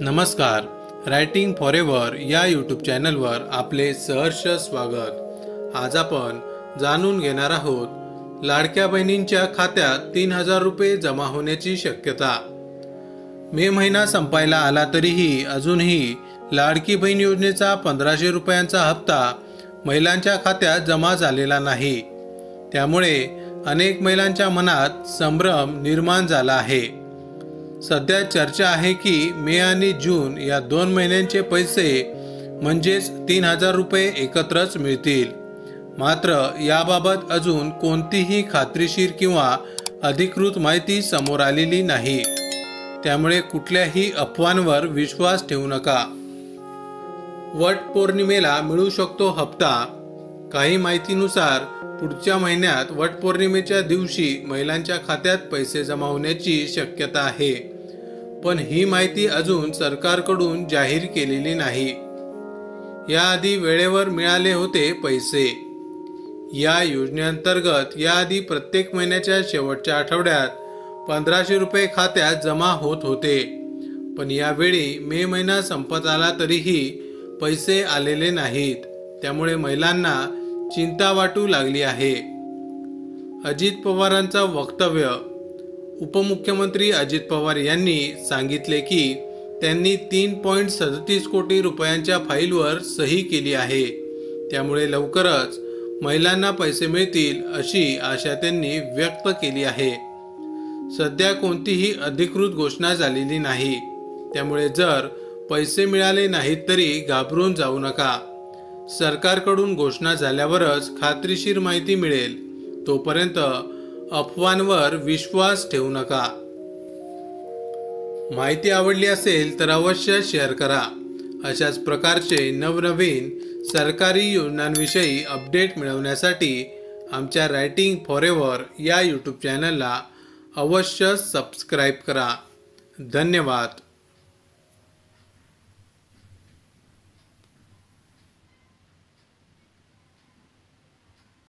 नमस्कार. Writing forever या YouTube चॅनलवर आपले सहर्ष स्वागत. आज आपण जाणून घेणार आहोत लाडक्या बहिणींच्या खात्यात 3,000 रुपये जमा होण्याची शक्यता. मे महिना संपायला आला तरीही अजूनही लाडकी बहीण योजनेचा 1,500 रुपयांचा हप्ता महिलांच्या खात्यात जमा झालेला नाही. त्यामुळे अनेक महिलांच्या मनात संभ्रम निर्माण झाला आहे. सध्या चर्चा आहे की मे आणि जून या 2 महिन्यांचे पैसे म्हणजेच 3,000 रुपये एकत्रच मिळतील. मात्र याबाबत अजून कोणतीही खात्रीशीर किंवा अधिकृत माहिती समोर आलेली नाही. त्यामुळे कुठल्याही अफवांवर विश्वास ठेवू नका. वट पौर्णिमेला मिळू शकतो हप्ता. काही माहितीनुसार पुढच्या महिन्यात वटपौर्णिमेच्या दिवशी महिलांच्या खात्यात पैसे जमा होण्याची शक्यता आहे. पण ही माहिती अजून सरकारकडून जाहीर केलेली नाही. याआधी वेळेवर मिळाले होते पैसे. या योजनेअंतर्गत याआधी प्रत्येक महिन्याच्या शेवटच्या आठवड्यात 1,500 रुपये खात्यात जमा होत होते. पण यावेळी मे महिना संपत आला तरीही पैसे आलेले नाहीत. त्यामुळे महिलांना चिंता वाटू लागली आहे. अजित पवारांचं वक्तव्य. उपमुख्यमंत्री अजित पवार यांनी सांगितले की त्यांनी 3.37 कोटी रुपयांच्या फाईलवर सही केली आहे. त्यामुळे लवकरच महिलांना पैसे मिळतील अशी आशा त्यांनी व्यक्त केली आहे. सध्या कोणतीही अधिकृत घोषणा झालेली नाही. त्यामुळे जर पैसे मिळाले नाहीत तरी घाबरून जाऊ नका. सरकारकडून घोषणा झाल्यावरच खात्रीशीर माहिती मिळेल. तोपर्यंत अफवांवर विश्वास ठेवू नका. माहिती आवडली असेल तर अवश्य शेअर करा. अशाच प्रकारचे नवनवीन सरकारी योजनांविषयी अपडेट मिळवण्यासाठी आमच्या रायटिंग फॉरेवर या यूट्यूब चॅनलला अवश्य सबस्क्राईब करा. धन्यवाद.